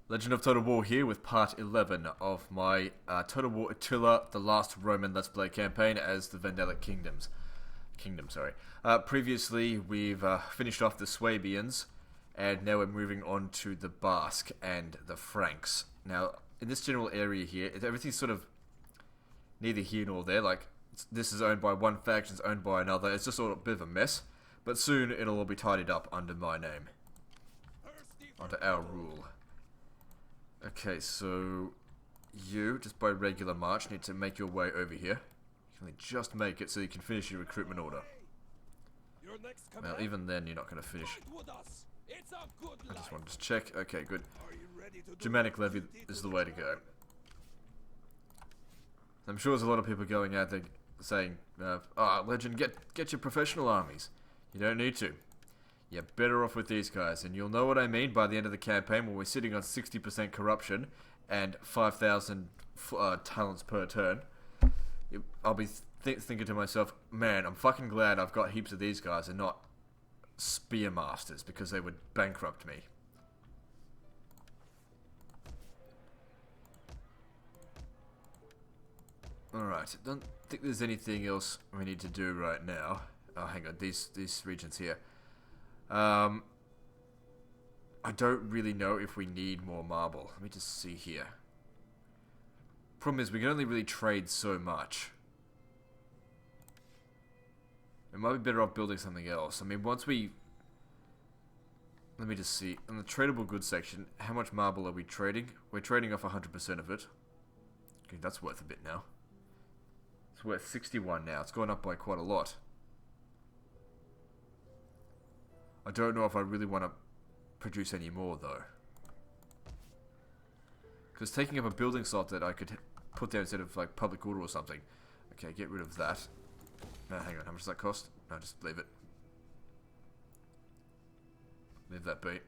Legend of Total War here with part 11 of my Total War Attila, the last Roman Let's Play campaign as the Vandalic Kingdoms. Previously, we've finished off the Swabians, and now we're moving on to the Basque and the Franks. Now, in this general area here, everything's sort of neither here nor there. Like, this is owned by one faction, it's owned by another. It's just sort of a bit of a mess. But soon, it'll all be tidied up under my name. Under our rule. Okay, so you, just by regular march, need to make your way over here. You can only just make it so you can finish your recruitment order. Well, even then, you're not going to finish. I just wanted to check. Okay, good. Germanic levy is the way to go. I'm sure there's a lot of people going out there saying, Legend, get your professional armies. You don't need to. You're better off with these guys, and you'll know what I mean by the end of the campaign when we're sitting on 60% corruption and 5,000 talents per turn. I'll be thinking to myself, man, I'm fucking glad I've got heaps of these guys and not spear masters, because they would bankrupt me. Alright, don't think there's anything else we need to do right now. Oh, hang on, these regions here. I don't really know if we need more marble. Let me just see here. Problem is, we can only really trade so much. We might be better off building something else. I mean, once we... Let me just see. In the tradable goods section, how much marble are we trading? We're trading off 100% of it. Okay, that's worth a bit now. It's worth 61 now. It's gone up by quite a lot. I don't know if I really want to produce any more, though. Because taking up a building slot that I could put there instead of, like, public order or something. Okay, get rid of that. No, hang on, how much does that cost? No, just leave it. Leave that be.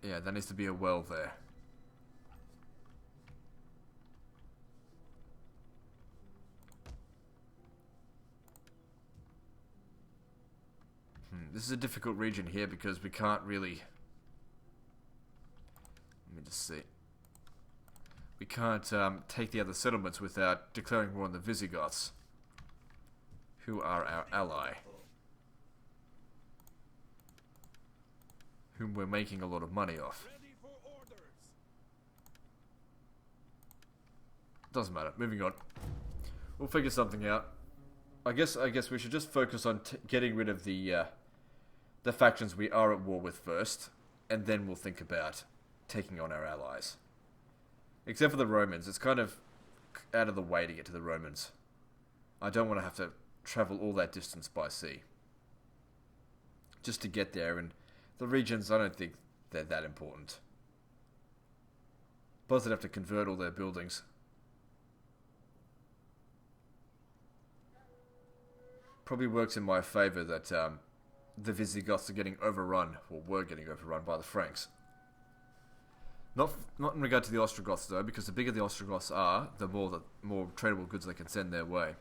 Yeah, there needs to be a well there. This is a difficult region here because we can't really... Let me just see. We can't take the other settlements without declaring war on the Visigoths, who are our ally, whom we're making a lot of money off. Doesn't matter. Moving on. We'll figure something out. I guess we should just focus on getting rid of the factions we are at war with first, and then we'll think about taking on our allies. Except for the Romans, it's kind of out of the way to get to the Romans. I don't want to have to travel all that distance by sea just to get there, and the regions, I don't think they're that important. Plus, they'd have to convert all their buildings. Probably works in my favour that the Visigoths are getting overrun, or were getting overrun by the Franks. Not in regard to the Ostrogoths though, because the bigger the Ostrogoths are, the more tradable goods they can send their way.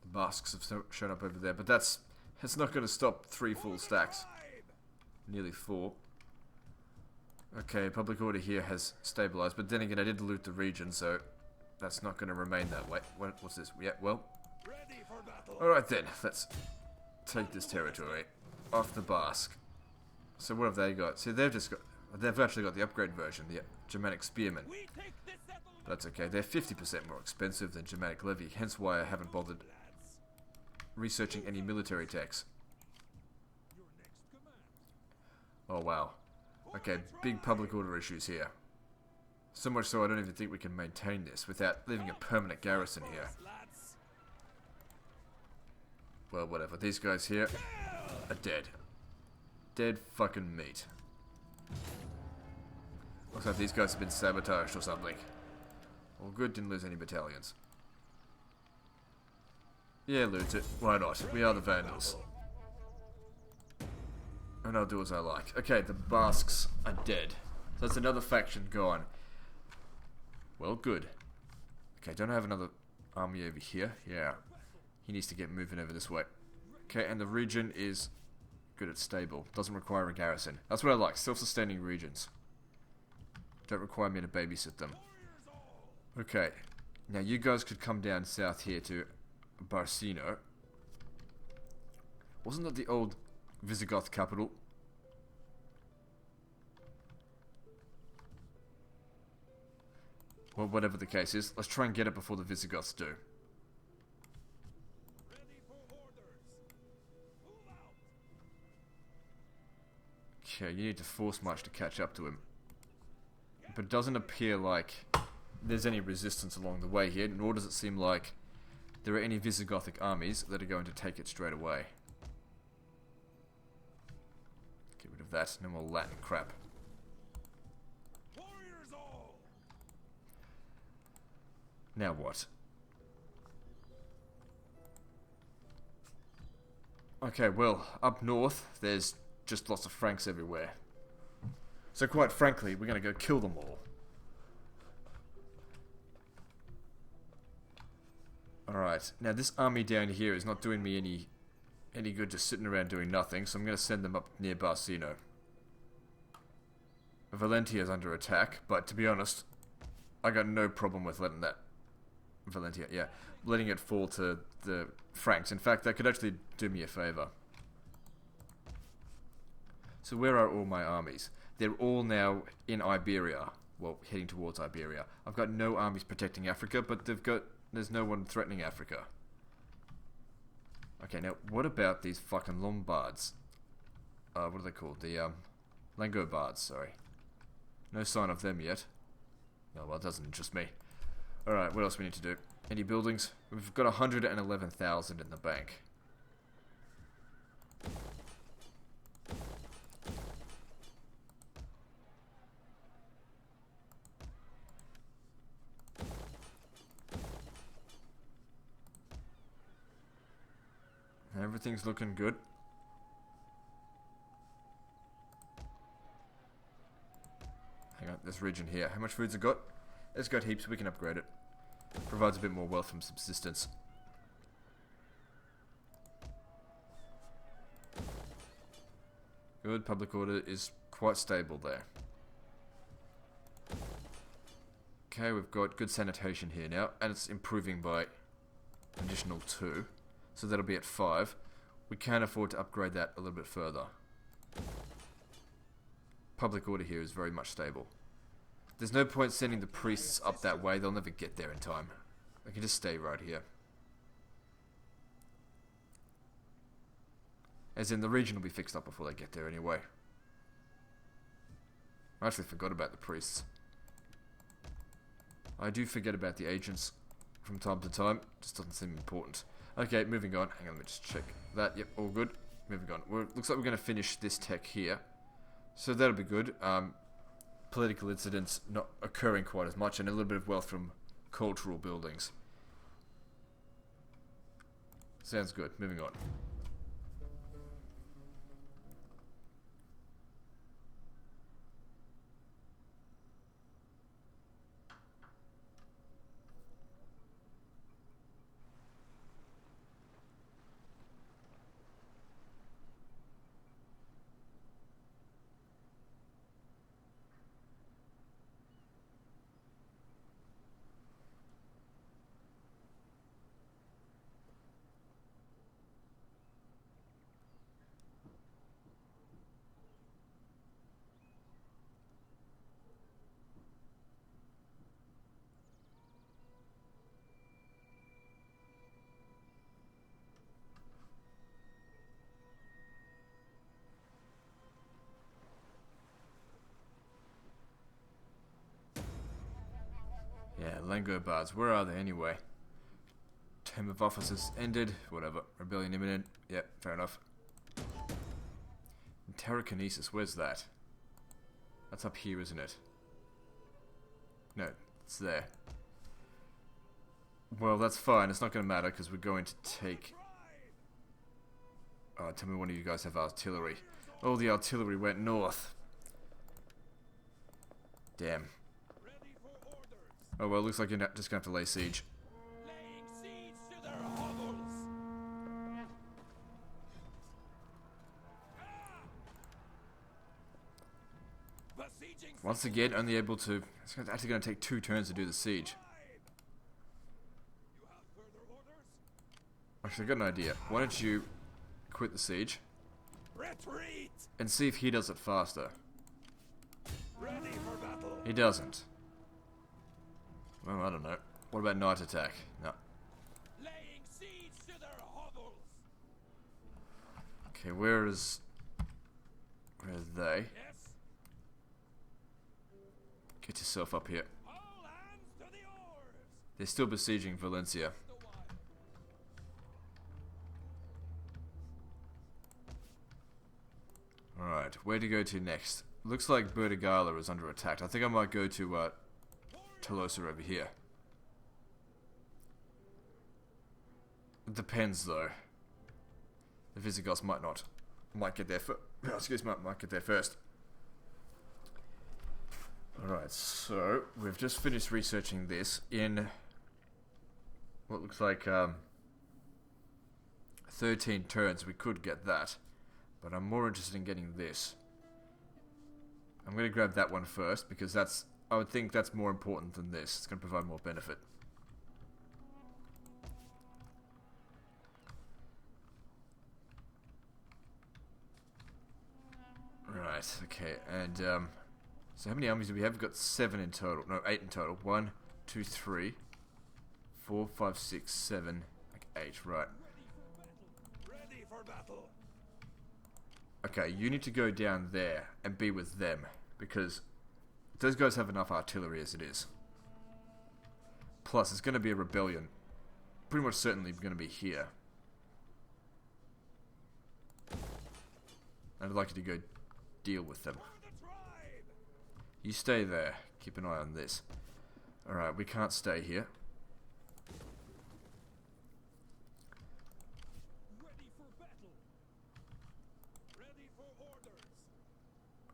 The Basques have shown up over there, but it's not going to stop 3 full stacks. Nearly 4. Okay, public order here has stabilized, but then again I did loot the region, so that's not going to remain that way. What's this? Yeah, well. Alright then, let's take this territory off the Basque. So what have they got? See, they've actually got the upgrade version, the Germanic Spearmen. That's okay, they're 50% more expensive than Germanic Levy, hence why I haven't bothered researching any military techs. Oh wow. Okay, big public order issues here. So much so I don't even think we can maintain this without leaving a permanent garrison here. Well, whatever. These guys here are dead. Dead fucking meat. Looks like these guys have been sabotaged or something. Well, good, didn't lose any battalions. Yeah, loot it. Why not? We are the Vandals. And I'll do as I like. Okay, the Basques are dead. So that's another faction gone. Well, good. Okay, don't I have another army over here? Yeah. He needs to get moving over this way. Okay, and the region is good, it's stable. Doesn't require a garrison. That's what I like, self-sustaining regions. Don't require me to babysit them. Okay, now you guys could come down south here to Barcino. Wasn't that the old Visigoth capital? Well, whatever the case is, let's try and get it before the Visigoths do. Okay, you need to force march to catch up to him. But it doesn't appear like there's any resistance along the way here, nor does it seem like there are any Visigothic armies that are going to take it straight away. Get rid of that, no more Latin crap. Now what? Okay, well, up north, there's just lots of Franks everywhere. So quite frankly, we're going to go kill them all. Alright, now this army down here is not doing me any good just sitting around doing nothing, so I'm going to send them up near Barcino. Valentia is under attack, but to be honest, I got no problem with letting that... Valentia, yeah. Letting it fall to the Franks. In fact, that could actually do me a favour. So where are all my armies? They're all now in Iberia. Well, heading towards Iberia. I've got no armies protecting Africa, but there's no one threatening Africa. Okay, now, what about these fucking Lombards? What are they called? The, Langobards, sorry. No sign of them yet. Oh, well, it doesn't interest me. Alright, what else we need to do? Any buildings? We've got 111,000 in the bank. Everything's looking good. Hang on, this region here. How much food's it got? It's got heaps, we can upgrade it. Provides a bit more wealth from subsistence. Good, public order is quite stable there. Okay, we've got good sanitation here now, and it's improving by an additional 2. So that'll be at 5. We can afford to upgrade that a little bit further. Public order here is very much stable. There's no point sending the priests up that way, they'll never get there in time. They can just stay right here. As in, the region will be fixed up before they get there anyway. I actually forgot about the priests. I do forget about the agents from time to time, just doesn't seem important. Okay, moving on. Hang on, let me just check that. Yep, all good. Moving on. Looks like we're going to finish this tech here. So that'll be good. Political incidents not occurring quite as much, and a little bit of wealth from cultural buildings. Sounds good. Moving on. Yeah, Langobards, where are they anyway? Term of office has ended, whatever. Rebellion imminent, yep, fair enough. Terrakinesis, where's that? That's up here, isn't it? No, it's there. Well, that's fine, it's not going to matter, because we're going to take... Oh, tell me one of you guys have artillery. Oh, the artillery went north. Damn. Oh well, looks like you're just going to have to lay siege. Laying siege to their hovels. Once again, only able to... It's actually going to take 2 turns to do the siege. Actually, I got an idea. Why don't you quit the siege and see if he does it faster. He doesn't. Well, I don't know. What about night attack? No. Okay, where are they? Get yourself up here. They're still besieging Valencia. Alright, where to go to next? Looks like Bertigala is under attack. I think I might go to Tolosa over here. It depends though. The Visigoths might get there might get there first. Alright, so we've just finished researching this in what looks like 13 turns. We could get that, but I'm more interested in getting this. I'm going to grab that one first because I would think that's more important than this. It's going to provide more benefit. Right, okay, and so how many armies do we have? We've got 7 in total. No, 8 in total. 1, 2, 3, 4, 5, 6, 7, like 8, right. Ready for battle. Okay, you need to go down there and be with them, because those guys have enough artillery as it is. Plus, it's going to be a rebellion. Pretty much certainly going to be here. I'd like you to go deal with them. You stay there. Keep an eye on this. Alright, we can't stay here.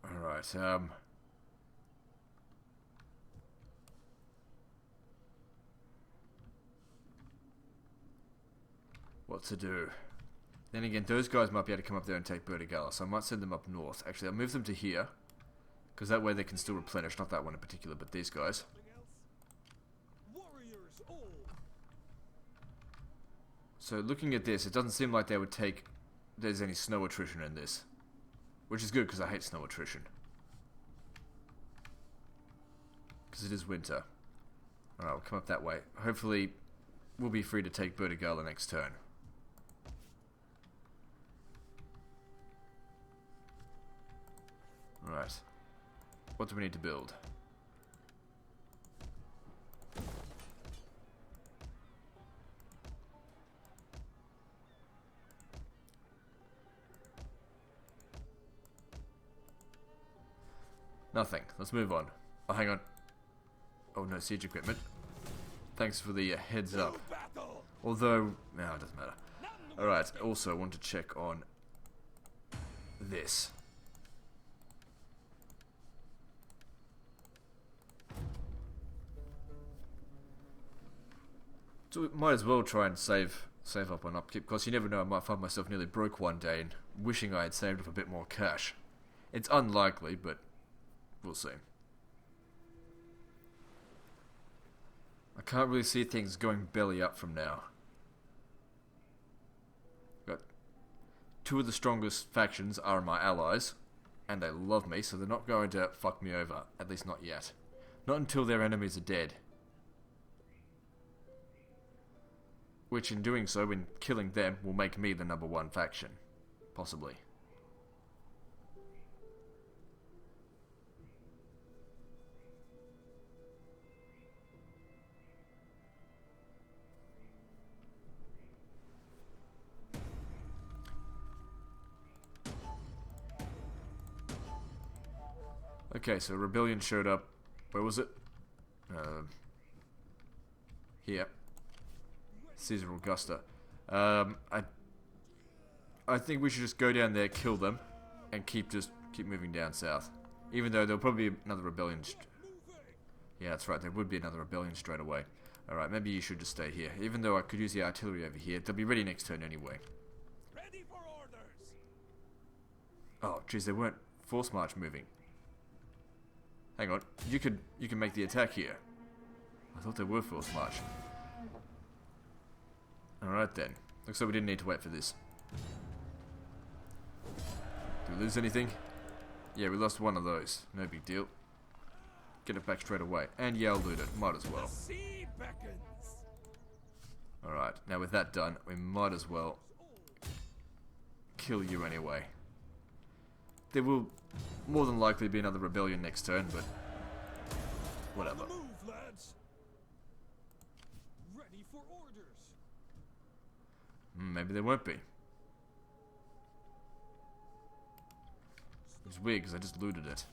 Alright, what to do? Then again, those guys might be able to come up there and take Bertigala, so I might send them up north. Actually, I'll move them to here, because that way they can still replenish. Not that one in particular, but these guys. So looking at this, it doesn't seem like they would take... There's any snow attrition in this. Which is good, because I hate snow attrition. Because it is winter. Alright, we'll come up that way. Hopefully, we'll be free to take Bertigala next turn. Right. What do we need to build? Nothing. Let's move on. Oh, hang on. Oh, no siege equipment. Thanks for the heads up. Although, no, it doesn't matter. Alright, also I want to check on this. So we might as well try and save up on upkeep, because you never know, I might find myself nearly broke one day and wishing I had saved up a bit more cash. It's unlikely, but we'll see. I can't really see things going belly up from now. Got 2 of the strongest factions are my allies, and they love me, so they're not going to fuck me over, at least not yet. Not until their enemies are dead. Which in doing so, in killing them, will make me the #1 faction. Possibly. Okay, so rebellion showed up. Where was it? Here. Caesar Augusta. I think we should just go down there, kill them, and keep moving down south. Even though there'll probably be another rebellion. Yeah, that's right. There would be another rebellion straight away. All right, maybe you should just stay here. Even though I could use the artillery over here, they'll be ready next turn anyway. Ready for orders. Oh, jeez, they weren't force march moving. Hang on. You can make the attack here. I thought they were forced march. Alright then. Looks like we didn't need to wait for this. Did we lose anything? Yeah, we lost one of those. No big deal. Get it back straight away. And yeah, I'll loot it. Might as well. Alright, now with that done, we might as well kill you anyway. There will more than likely be another rebellion next turn, but whatever. Ready for orders. Maybe there won't be. It's weird because I just looted it.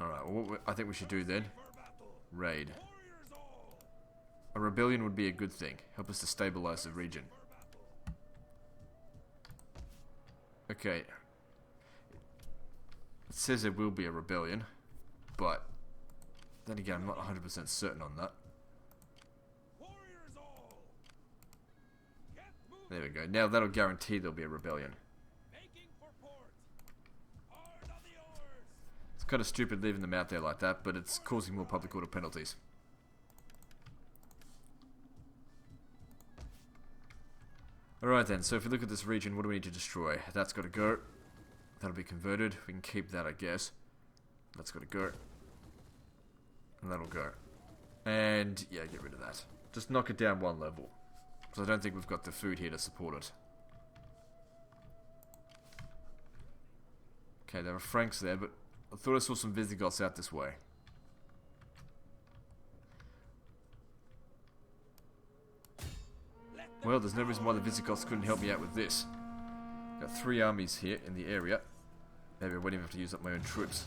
Alright, well, what I think we should do then, raid. A rebellion would be a good thing. Help us to stabilize the region. Okay. It says there will be a rebellion, but then again, I'm not 100% certain on that. There we go. Now that'll guarantee there'll be a rebellion. It's kind of stupid leaving them out there like that, but it's causing more public order penalties. Alright then, so if we look at this region, what do we need to destroy? That's got to go. That'll be converted. We can keep that, I guess. That's got to go. And that'll go. And, yeah, get rid of that. Just knock it down one level. So I don't think we've got the food here to support it. Okay, there are Franks there, but I thought I saw some Visigoths out this way. Well, there's no reason why the Visigoths couldn't help me out with this. Got 3 armies here in the area. Maybe I won't even have to use up my own troops.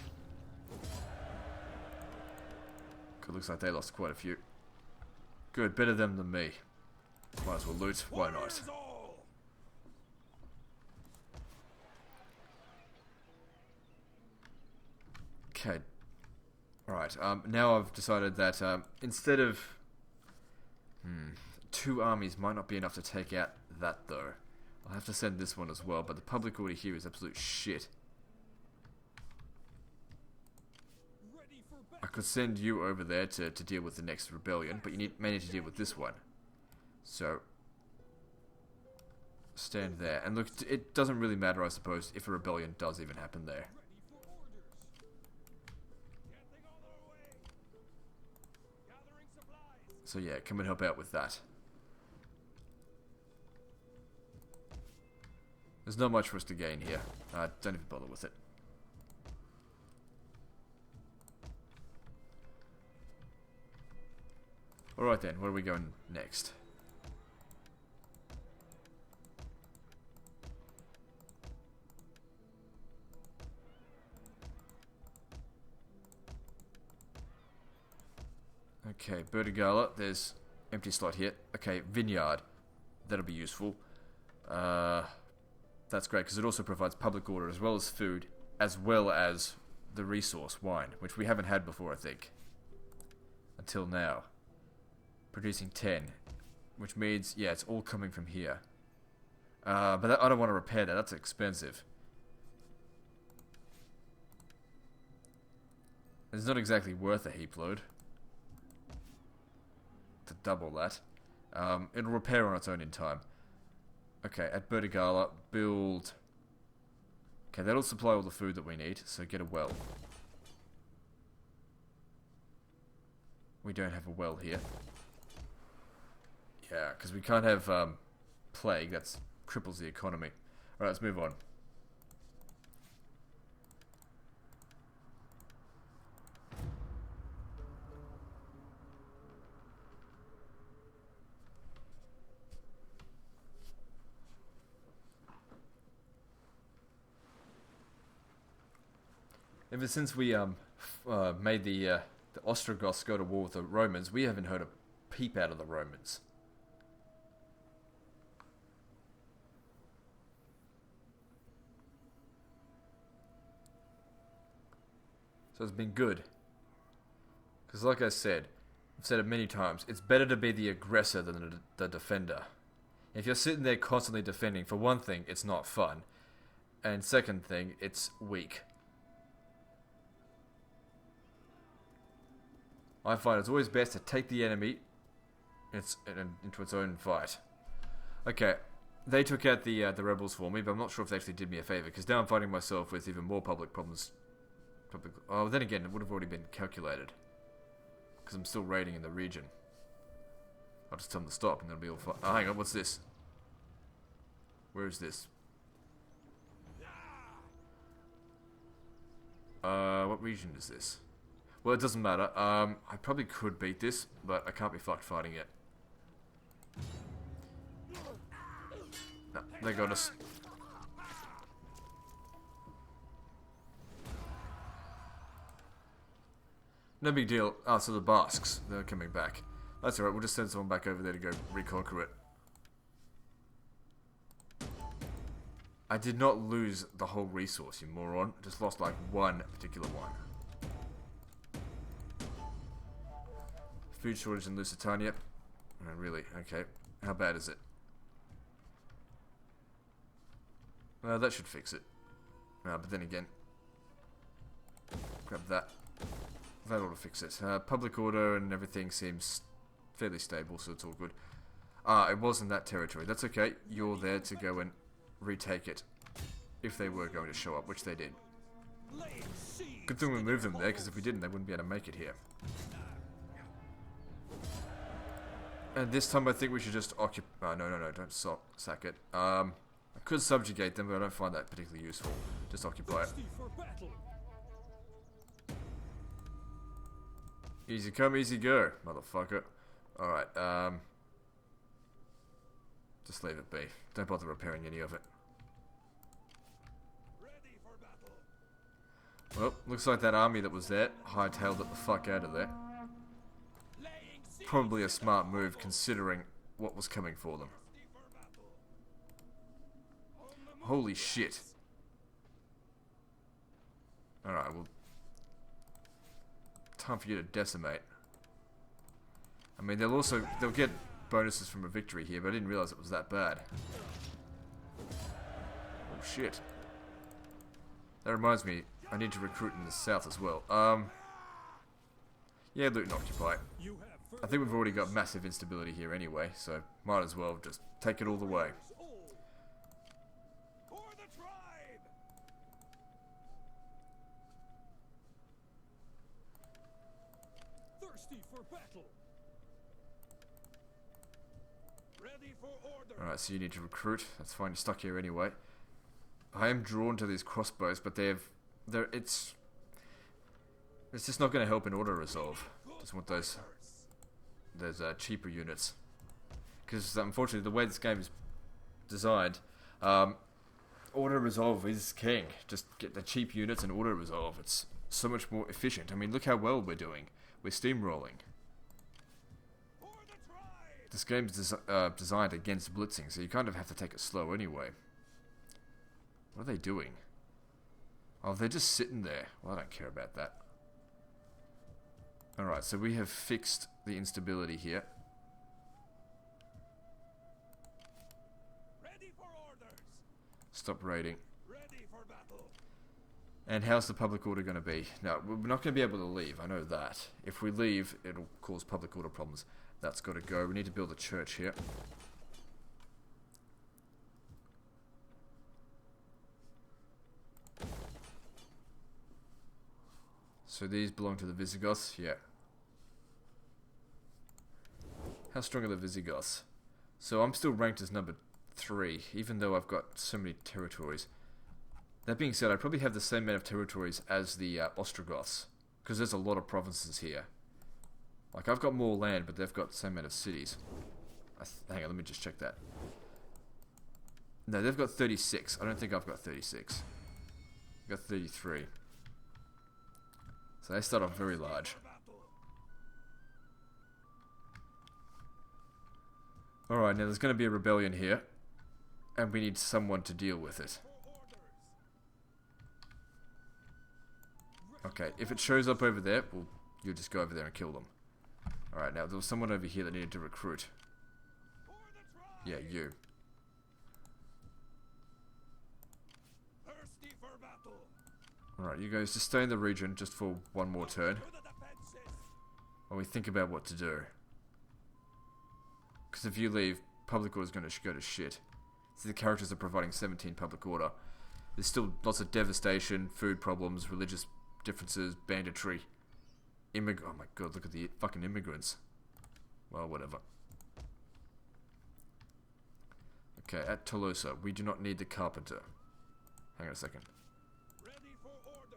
Good, looks like they lost quite a few. Good, better them than me. Might as well loot, why not? Okay. Alright, now I've decided that instead of... 2 armies might not be enough to take out that though. I'll have to send this one as well, but the public order here is absolute shit. I could send you over there to deal with the next rebellion, but you may need to deal with this one. So, stand there. And look, it doesn't really matter, I suppose, if a rebellion does even happen there. So yeah, come and help out with that. There's not much for us to gain here. Don't even bother with it. Alright then, where are we going next? Okay, Bertigala, there's empty slot here. Okay, Vineyard. That'll be useful. That's great, because it also provides public order as well as food, as well as the resource, wine, which we haven't had before, I think. Until now. Producing 10. Which means, yeah, it's all coming from here. But I don't want to repair that, that's expensive. It's not exactly worth a heap load. To double that. It'll repair on its own in time. Okay, at Bertigala, build... Okay, that'll supply all the food that we need, so get a well. We don't have a well here. Yeah, because we can't have plague, that cripples the economy. Alright, let's move on. Ever since we made the Ostrogoths go to war with the Romans, we haven't heard a peep out of the Romans. So it's been good. Because like I said, I've said it many times, it's better to be the aggressor than the defender. If you're sitting there constantly defending, for one thing, it's not fun. And second thing, it's weak. I find it's always best to take the enemy into its own fight. Okay, they took out the rebels for me, but I'm not sure if they actually did me a favor, because now I'm fighting myself with even more public problems. Oh, then again, it would have already been calculated, because I'm still raiding in the region. I'll just tell them to stop, and they'll be all fine. Oh, hang on, what's this? Where is this? What region is this? Well, it doesn't matter. I probably could beat this, but I can't be fucked fighting it. No, they got us. No big deal. Ah, so the Basques, they're coming back. That's alright, we'll just send someone back over there to go reconquer it. I did not lose the whole resource, you moron. Just lost like one particular one. Food shortage in Lusitania. Oh, really? Okay. How bad is it? Well, that should fix it. But then again, grab that. That ought to fix it. Public order and everything seems fairly stable, so it's all good. It was in that territory. That's okay. You're there to go and retake it. If they were going to show up, which they did. Good thing we moved them there, because if we didn't, they wouldn't be able to make it here. And this time I think we should just occupy... no, don't sack it. I could subjugate them, but I don't find that particularly useful. Just occupy it. Easy come, easy go, motherfucker. Alright, just leave it be. Don't bother repairing any of it. Well, looks like that army that was there hightailed it the fuck out of there. Probably a smart move considering what was coming for them. Holy shit. Alright, well... time for you to decimate. I mean, they'll get bonuses from a victory here, but I didn't realize it was that bad. Oh shit. That reminds me, I need to recruit in the south as well. Yeah, loot and occupy. I think we've already got massive instability here anyway, so might as well just take it all the way. Alright, so you need to recruit. That's fine, you're stuck here anyway. I am drawn to these crossbows, but it's just not going to help in auto resolve. Just want those cheaper units, because unfortunately the way this game is designed, auto resolve is king. Just get the cheap units and auto resolve. It's so much more efficient. I mean, look how well we're doing. We're steamrolling. This game's designed against blitzing, so you kind of have to take it slow anyway. What are they doing? Oh, they're just sitting there. Well, I don't care about that. Alright, so we have fixed the instability here. Ready for orders. Stop raiding. Ready for battle. And how's the public order going to be? Now, we're not going to be able to leave, I know that. If we leave, it'll cause public order problems. That's got to go. We need to build a church here. So these belong to the Visigoths? Yeah. How strong are the Visigoths? So I'm still ranked as number 3, even though I've got so many territories. That being said, I probably have the same amount of territories as the Ostrogoths, because there's a lot of provinces here. Like, I've got more land, but they've got the same amount of cities. Hang on, let me just check that. No, they've got 36. I don't think I've got 36. I've got 33. So they start off very large. Alright, now there's going to be a rebellion here. And we need someone to deal with it. Okay, if it shows up over there, well, you'll just go over there and kill them. Alright, now there was someone over here that needed to recruit. Yeah, you. Alright, you guys just stay in the region just for one more turn. To the defenses. While we think about what to do. Because if you leave, public order is going to go to shit. See, the characters are providing 17 public order. There's still lots of devastation, food problems, religious differences, banditry. Oh my god, look at the fucking immigrants. Well, whatever. Okay, at Tolosa, we do not need the carpenter. Hang on a second. Ready for orders.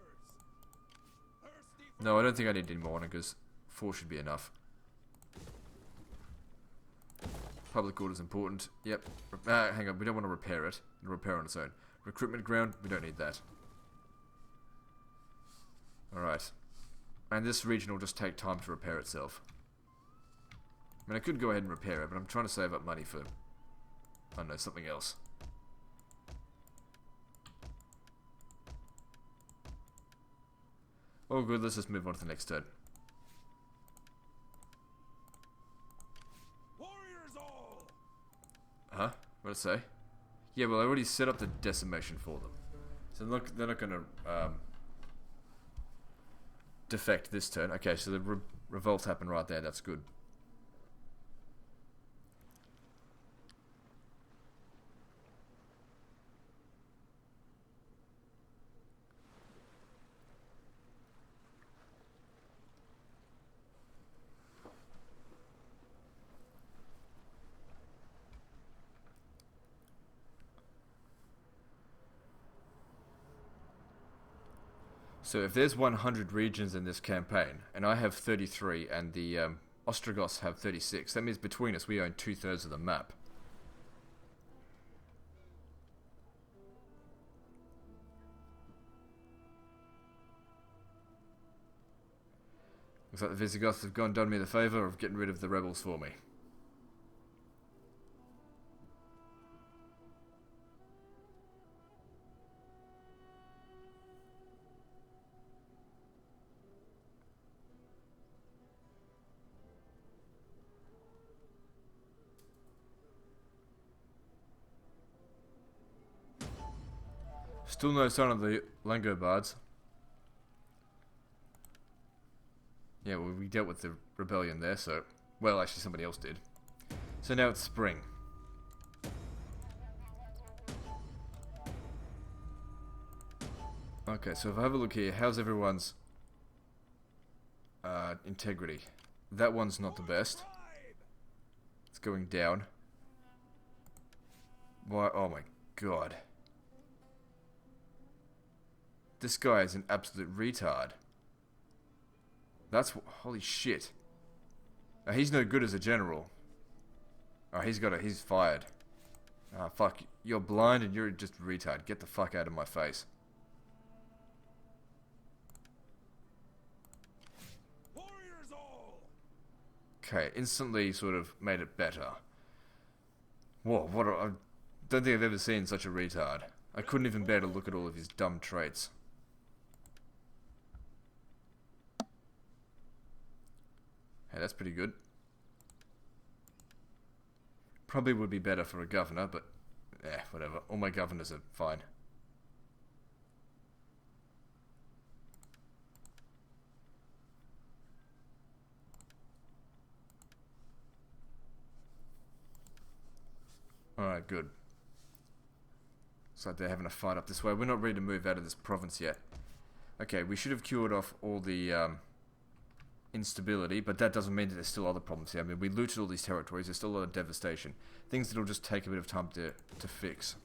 Thirsty for No, I don't think I need any more because 4 should be enough. Public order is important. Yep. Hang on, we don't want to repair it. It'll repair on its own. Recruitment ground, we don't need that. Alright. And this region will just take time to repair itself. I mean, I could go ahead and repair it, but I'm trying to save up money for, I don't know, something else. Oh good, let's just move on to the next turn. warriors all. Huh? What'd it say? Yeah, well I already set up the decimation for them. So they're not gonna, defect this turn. Okay, so the revolt happened right there, that's good. So if there's 100 regions in this campaign, and I have 33, and the Ostrogoths have 36, that means between us we own 2/3 of the map. Looks like the Visigoths have done me the favour of getting rid of the rebels for me. Still no sign of the Langobards. Yeah, well, we dealt with the rebellion there, so... Well, actually somebody else did. So now it's spring. Okay, so if I have a look here, how's everyone's integrity? That one's not the best. It's going down. Why? Oh my god. This guy is an absolute retard. That's... Holy shit. He's no good as a general. Oh, he's fired. Ah, fuck. You're blind and you're just a retard. Get the fuck out of my face. Warriors all. Okay, instantly sort of made it better. Whoa, I don't think I've ever seen such a retard. I couldn't even bear to look at all of his dumb traits. Hey, that's pretty good. Probably would be better for a governor, but... whatever. All my governors are fine. Alright, good. Looks like they're having a fight up this way. We're not ready to move out of this province yet. Okay, we should have cured off all the instability, but that doesn't mean that there's still other problems here. I mean, we looted all these territories. There's still a lot of devastation. Things that'll just take a bit of time to fix.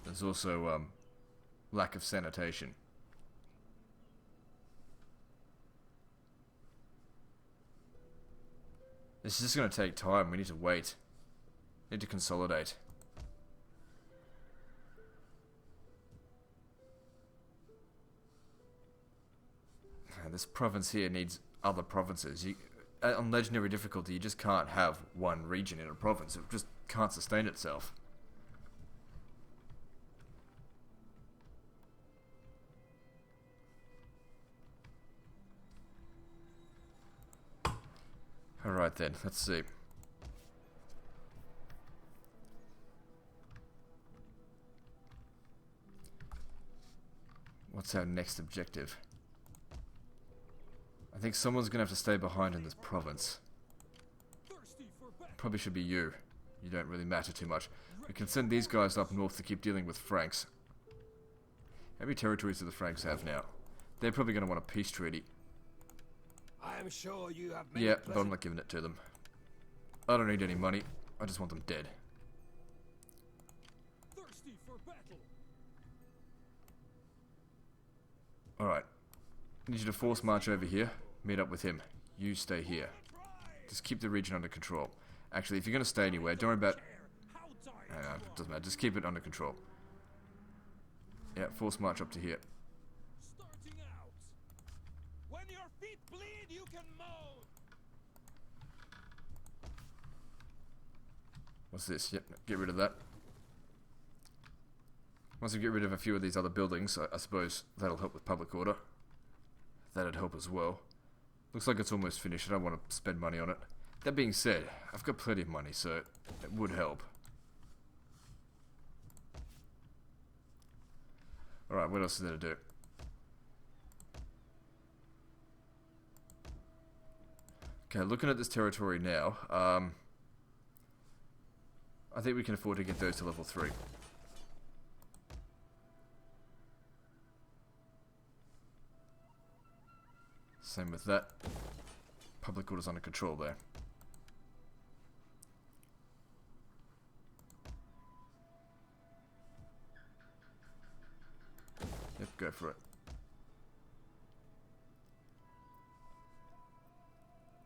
There's also lack of sanitation. This is just going to take time. We need to wait. Need to consolidate. This province here needs other provinces. On legendary difficulty, you just can't have one region in a province. It just can't sustain itself. Alright then, let's see. What's our next objective? I think someone's gonna have to stay behind in this province. Thirsty for battle. Probably should be you. You don't really matter too much. We can send these guys up north to keep dealing with Franks. How many territories do the Franks have now? They're probably going to want a peace treaty. I am sure you have many Yeah, but I'm pleasant- not giving it to them. I don't need any money. I just want them dead. thirsty for battle. Alright. I need you to force march over here. Meet up with him. You stay here. Just keep the region under control. Actually, if you're going to stay anywhere, don't worry about... How tired doesn't matter. Just keep it under control. Yeah, force march up to here. starting out. When your feet bleed, you can moan. What's this? Yep, get rid of that. Once we get rid of a few of these other buildings, I suppose that'll help with public order. That'd help as well. Looks like it's almost finished. I don't want to spend money on it. That being said, I've got plenty of money, so it would help. Alright, what else is there to do? Okay, looking at this territory now, I think we can afford to get those to level 3. Same with that. Public order's under control there. Yep, go for it.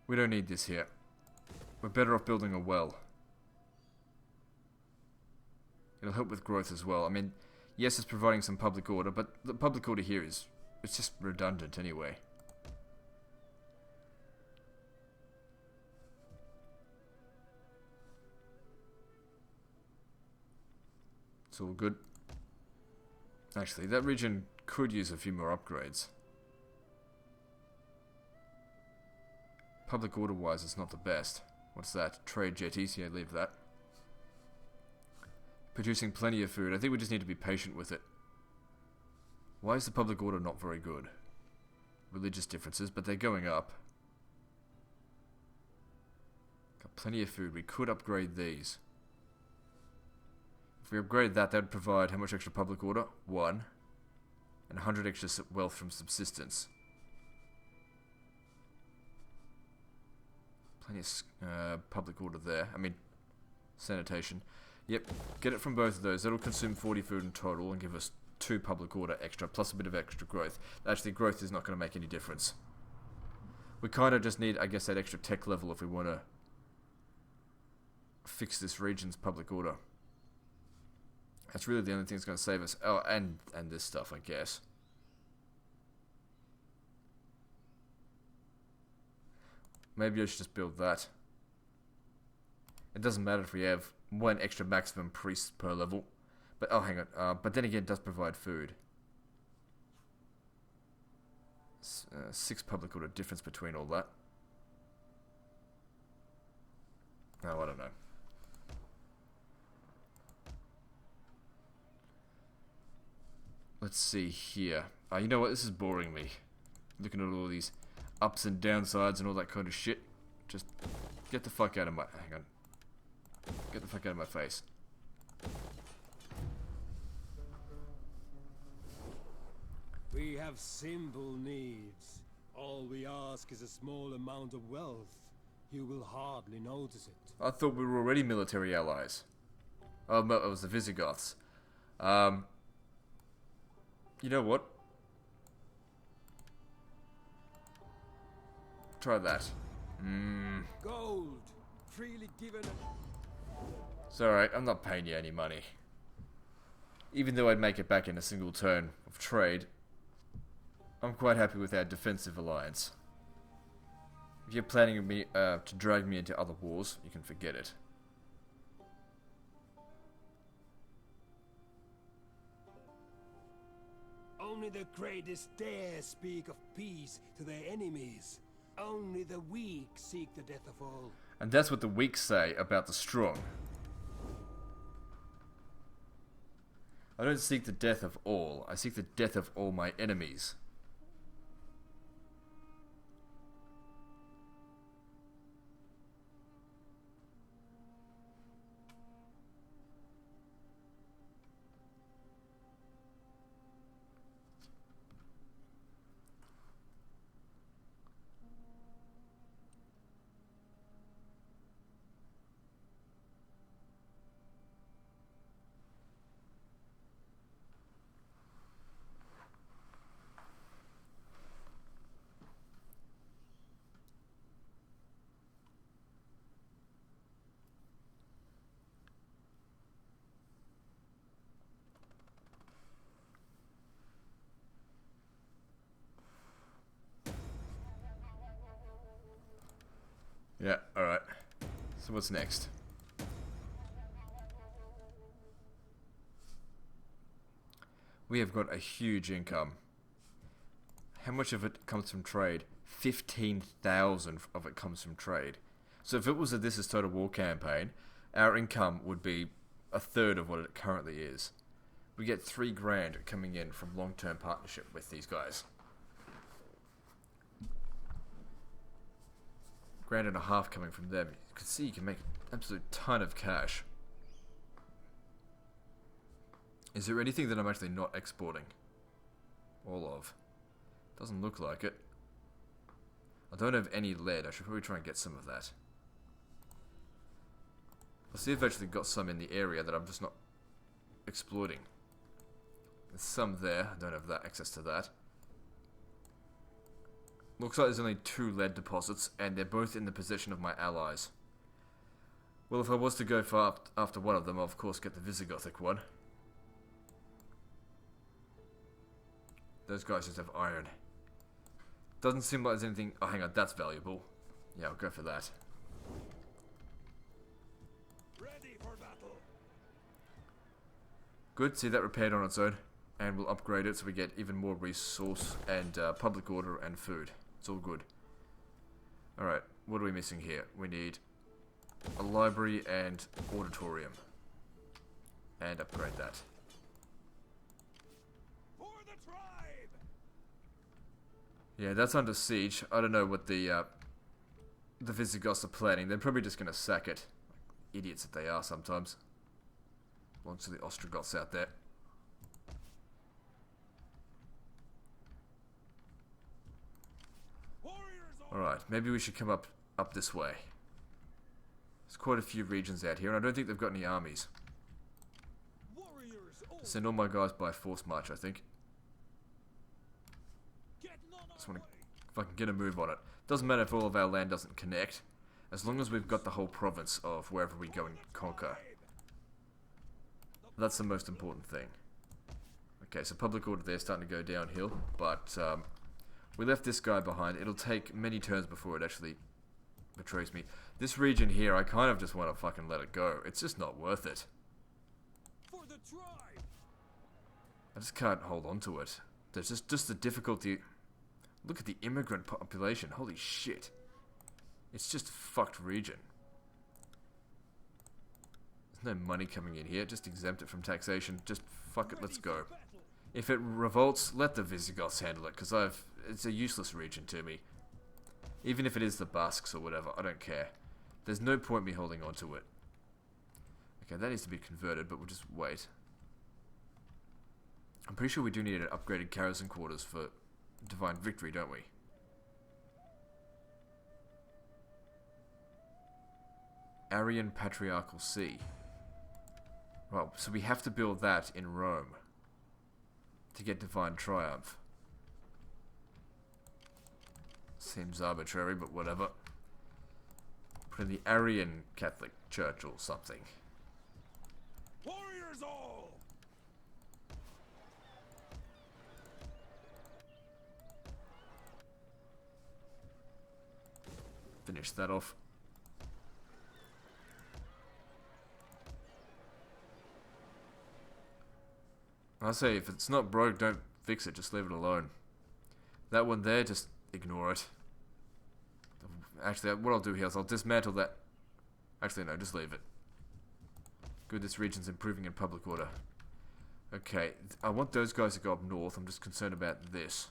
We don't need this here. We're better off building a well. It'll help with growth as well. I mean, yes, it's providing some public order, but the public order here is... it's just redundant anyway. It's all good. Actually, that region could use a few more upgrades. Public order wise, it's not the best. What's that? Trade jetties? Yeah, leave that. Producing plenty of food. I think we just need to be patient with it. Why is the public order not very good? Religious differences, but they're going up. Got plenty of food. We could upgrade these. If we upgrade that, that would provide how much extra public order? 1. And 100 extra wealth from subsistence. Plenty of public order there. I mean, sanitation. Yep, get it from both of those. That'll consume 40 food in total and give us 2 public order extra, plus a bit of extra growth. Actually, growth is not going to make any difference. We kind of just need, I guess, that extra tech level if we want to fix this region's public order. That's really the only thing that's going to save us. Oh, and this stuff, I guess. Maybe I should just build that. It doesn't matter if we have 1 extra maximum priest per level. But, oh, hang on. But then again, it does provide food. 6 public order difference between all that. Oh, I don't know. Let's see here. You know what? This is boring me. Looking at all these ups and downsides and all that kind of shit. Just get the fuck out of my... Hang on. Get the fuck out of my face. We have simple needs. All we ask is a small amount of wealth. You will hardly notice it. I thought we were already military allies. Oh, no, it was the Visigoths. You know what? Try that. Gold, freely given. It's alright, I'm not paying you any money. Even though I'd make it back in a single turn of trade, I'm quite happy with our defensive alliance. If you're planning me to drag me into other wars, you can forget it. Only the greatest dare speak of peace to their enemies. Only the weak seek the death of all. And that's what the weak say about the strong. I don't seek the death of all. I seek the death of all my enemies. Yeah, alright. So what's next? We have got a huge income. How much of it comes from trade? 15,000 of it comes from trade. So if it was a This Is Total War campaign, our income would be a third of what it currently is. We get 3 grand coming in from long-term partnership with these guys. Grand and a half coming from them. You can see you can make an absolute ton of cash. Is there anything that I'm actually not exporting? All of. Doesn't look like it. I don't have any lead. I should probably try and get some of that. I'll see if I've actually got some in the area that I'm just not exploiting. There's some there. I don't have that access to that. Looks like there's only 2 lead deposits, and they're both in the possession of my allies. Well, if I was to go for after one of them, I'll of course get the Visigothic one. Those guys just have iron. Doesn't seem like there's anything... Oh, hang on, that's valuable. Yeah, I'll go for that. Ready for battle. Good, see that repaired on its own. And we'll upgrade it so we get even more resource and public order and food. It's all good. Alright, what are we missing here? We need a library and auditorium. And upgrade that. For the tribe. Yeah, that's under siege. I don't know what the Visigoths are planning. They're probably just going to sack it. Idiots that they are sometimes. Belongs to the Ostrogoths out there. Alright, maybe we should come up this way. There's quite a few regions out here, and I don't think they've got any armies. Send all my guys by force march, I think. Just want to, if I can get a move on it. Doesn't matter if all of our land doesn't connect, as long as we've got the whole province of wherever we go and conquer. That's the most important thing. Okay, so public order there is starting to go downhill, but we left this guy behind. It'll take many turns before it actually betrays me. This region here, I kind of just want to fucking let it go. It's just not worth it. For the tribe. I just can't hold on to it. There's just the difficulty. Look at the immigrant population. Holy shit. It's just a fucked region. There's no money coming in here. Just exempt it from taxation. Just fuck it, let's go. If it revolts, let the Visigoths handle it, because it's a useless region to me. Even if it is the Basques or whatever, I don't care. There's no point me holding on to it. Okay, that needs to be converted, but we'll just wait. I'm pretty sure we do need an upgraded garrison quarters for Divine Victory, don't we? Arian Patriarchal See. Well, so we have to build that in Rome to get Divine Triumph. Seems arbitrary, but whatever. Put in the Arian Catholic Church or something. Warriors all. Finish that off. I say, if it's not broke, don't fix it, just leave it alone. That one there, just ignore it. Actually, what I'll do here is I'll dismantle that. Actually, no, just leave it. Good, this region's improving in public order. Okay, I want those guys to go up north. I'm just concerned about this.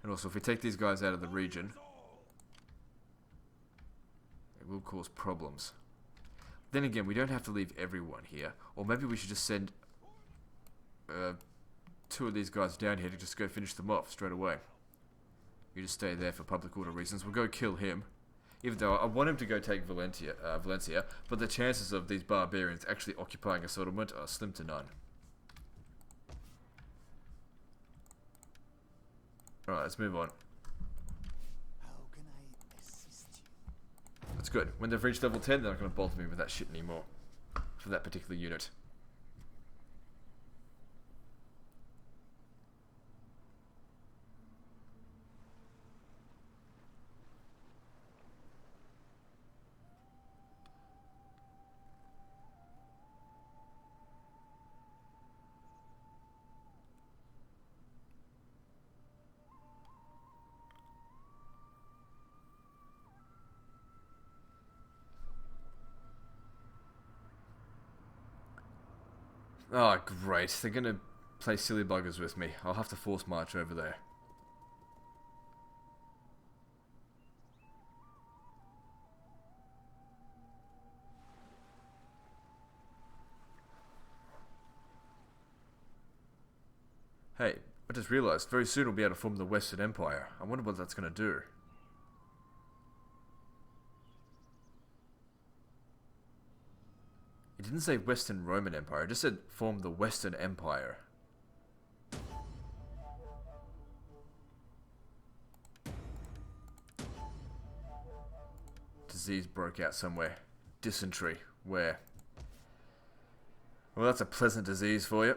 And also, if we take these guys out of the region, it will cause problems. Then again, we don't have to leave everyone here. Or maybe we should just send 2 of these guys down here to just go finish them off straight away. You just stay there for public order reasons. We'll go kill him. Even though I want him to go take Valencia, but the chances of these barbarians actually occupying a settlement are slim to none. Alright, let's move on. How can I assist you? That's good. When they've reached level 10, they're not going to bother me with that shit anymore. For that particular unit. Oh, great. They're going to play silly buggers with me. I'll have to force march over there. Hey, I just realized very soon we'll be able to form the Western Empire. I wonder what that's going to do. It didn't say Western Roman Empire, it just said form the Western Empire. Disease broke out somewhere. Dysentery. Where? Well, that's a pleasant disease for you.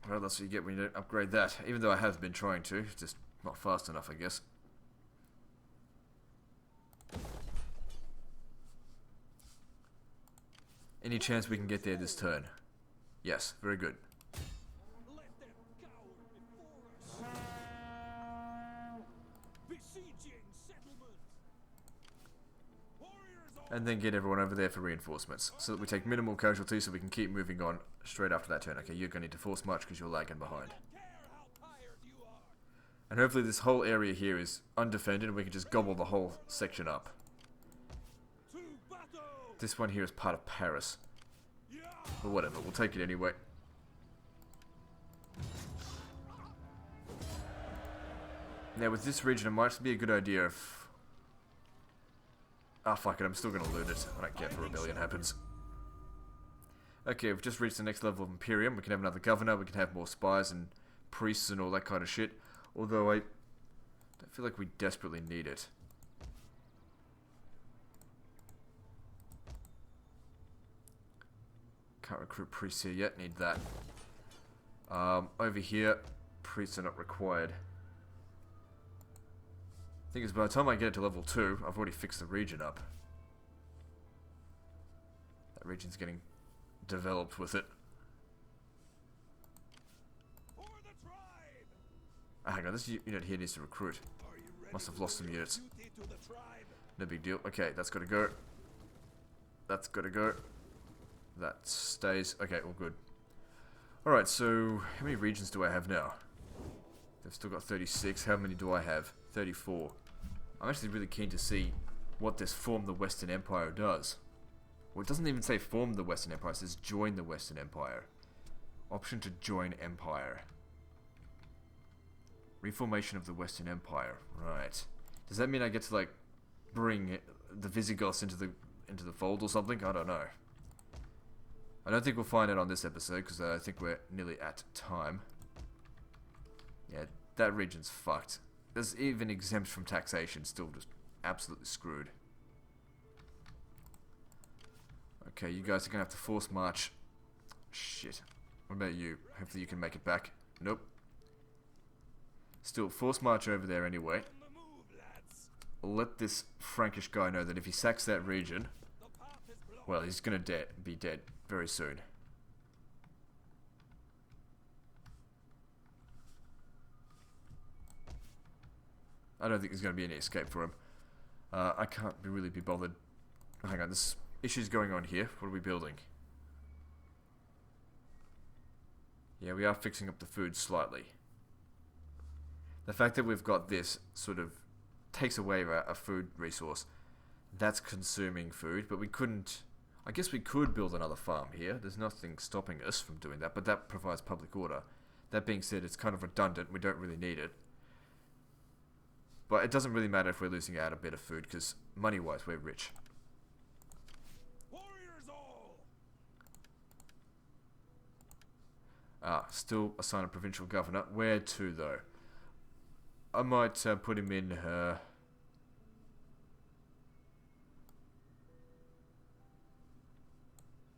Well, that's what you get when you don't upgrade that. Even though I have been trying to, just not fast enough, I guess. Any chance we can get there this turn? Yes, very good. Let them cower before us. Besieging settlement. Warriors And then get everyone over there for reinforcements, so that we take minimal casualties so we can keep moving on straight after that turn. Okay, you're going to need to force march because you're lagging behind. And hopefully this whole area here is undefended and we can just gobble the whole section up. This one here is part of Paris. But whatever, we'll take it anyway. Now with this region it might be a good idea if... Ah, fuck it, I'm still gonna loot it. I don't care if a rebellion happens. Okay, we've just reached the next level of Imperium. We can have another governor, we can have more spies and priests and all that kind of shit. Although I don't feel like we desperately need it. Can't recruit priests here yet, need that. Over here, priests are not required. Thing is, by the time I get to level 2, I've already fixed the region up. That region's getting developed with it. Ah, hang on, this unit here needs to recruit. Must have lost some units. No big deal. Okay, that's gotta go. That's gotta go. That stays. Okay, all good. Alright, so how many regions do I have now? They've still got 36. How many do I have? 34. I'm actually really keen to see what this Form the Western Empire does. Well, it doesn't even say Form the Western Empire, it says Join the Western Empire. Option to join Empire. Reformation of the Western Empire. Right. Does that mean I get to, like, bring the Visigoths into the fold or something? I don't know. I don't think we'll find out on this episode, because I think we're nearly at time. Yeah, that region's fucked. There's even exempt from taxation, still just absolutely screwed. Okay, you guys are gonna have to force march. Shit. What about you? Hopefully you can make it back. Nope. Still, force march over there anyway. Let this Frankish guy know that if he sacks that region, well, he's gonna be dead very soon. I don't think there's going to be any escape for him. I can't really be bothered Oh, hang on, there's issues going on here. What are we building? Yeah, we are fixing up the food slightly. The fact that we've got this sort of takes away a food resource. That's consuming food, but we couldn't... I guess we could build another farm here. There's nothing stopping us from doing that, but that provides public order. That being said, it's kind of redundant. We don't really need it. But it doesn't really matter if we're losing out a bit of food, because money-wise, we're rich. Warriors all! Still assign a provincial governor. Where to, though? I might put him in...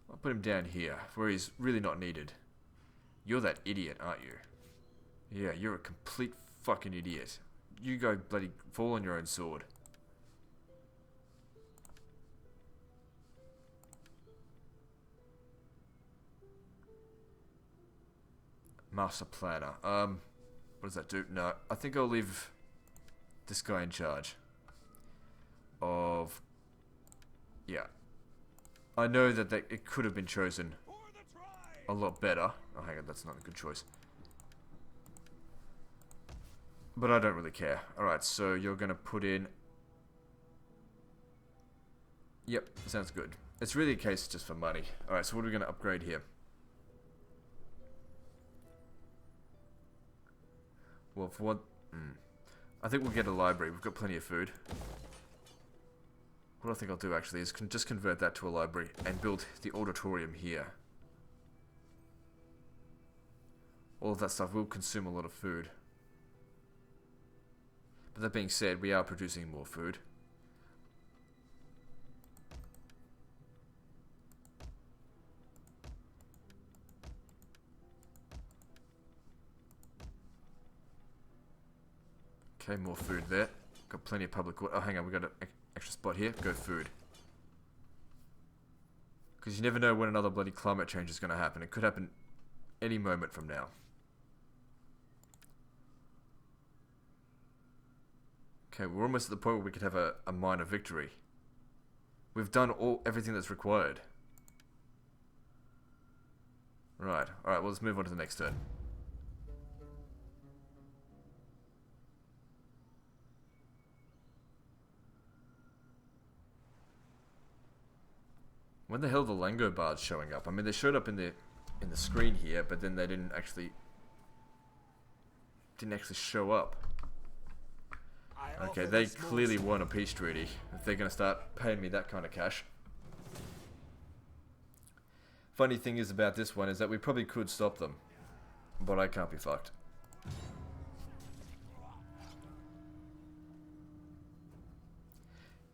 I'll put him down here, where he's really not needed. You're that idiot, aren't you? Yeah, you're a complete fucking idiot. You go bloody fall on your own sword. Master planner. What does that do? No, I think I'll leave this guy in charge of... Yeah. I know that it could have been chosen a lot better. Oh, hang on, that's not a good choice. But I don't really care. Alright, so you're going to put in... Yep, sounds good. It's really a case just for money. Alright, so what are we going to upgrade here? Well, for what... I think we'll get a library. We've got plenty of food. What I think I'll do actually is just convert that to a library and build the auditorium here. All of that stuff will consume a lot of food. But that being said, we are producing more food. Okay, more food there. Got plenty of public... Oh, hang on, we got an extra spot here. Go food. Because you never know when another bloody climate change is going to happen. It could happen any moment from now. Okay, we're almost at the point where we could have a minor victory. We've done everything that's required. Right, alright, well let's move on to the next turn. When the hell are the Lango bards showing up? I mean, they showed up in the screen here, but then they didn't actually show up. Okay, they clearly won a peace treaty if they're going to start paying me that kind of cash. Funny thing is about this one is that we probably could stop them, but I can't be fucked.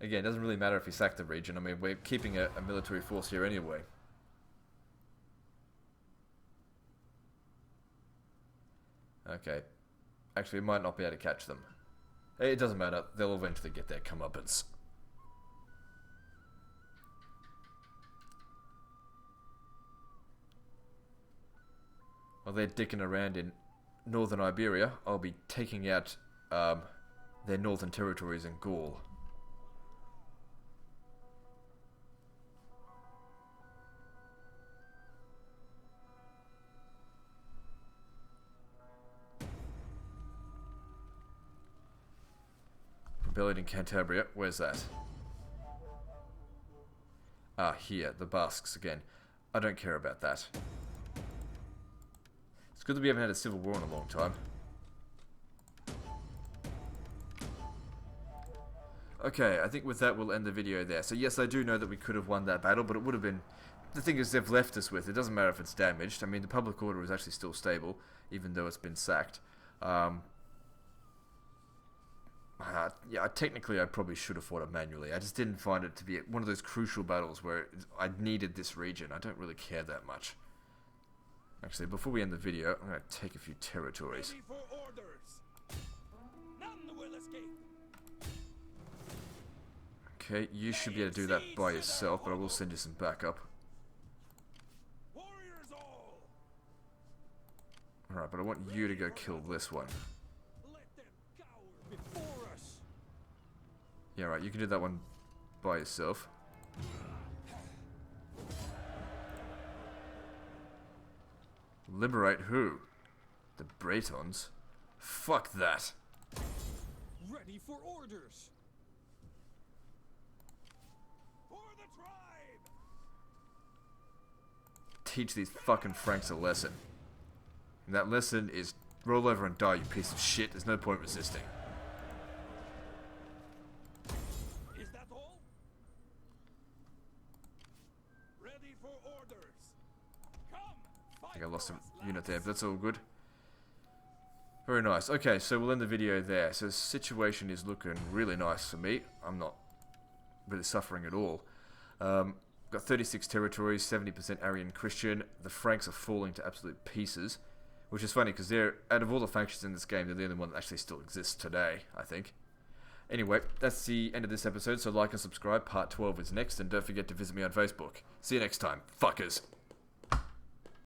Again, it doesn't really matter if we sack the region. I mean, we're keeping a military force here anyway. Okay. Actually, we might not be able to catch them. It doesn't matter. They'll eventually get their comeuppance. While they're dicking around in northern Iberia, I'll be taking out their northern territories in Gaul. Rebellion in Cantabria. Where's that? Ah, here. The Basques again. I don't care about that. It's good that we haven't had a civil war in a long time. Okay, I think with that we'll end the video there. So yes, I do know that we could have won that battle, but it would have been... The thing is, they've left us with. It doesn't matter if it's damaged. I mean, the public order is actually still stable, even though it's been sacked. Yeah, technically I probably should have fought it manually. I just didn't find it to be one of those crucial battles where I needed this region. I don't really care that much. Actually, before we end the video, I'm going to take a few territories. Ready for orders. None will escape. Okay, you should be able to do that by yourself, but I will send you some backup. Warriors all. Alright, but I want you to go kill this one. Let them cower before us. Yeah, right, you can do that one by yourself. Liberate who? The Bretons? Fuck that. Ready for orders. For the tribe. Teach these fucking Franks a lesson. And that lesson is roll over and die, you piece of shit. There's no point resisting. Is that all? Ready for orders. Come. I think I lost a unit there, but that's all good. Very nice. Okay, so we'll end the video there. So the situation is looking really nice for me. I'm not really suffering at all. Got 36 territories, 70% Aryan Christian. The Franks are falling to absolute pieces, which is funny because they're, out of all the factions in this game, they're the only one that actually still exists today, I think. Anyway, that's the end of this episode, so like and subscribe. Part 12 is next, and don't forget to visit me on Facebook. See you next time, fuckers.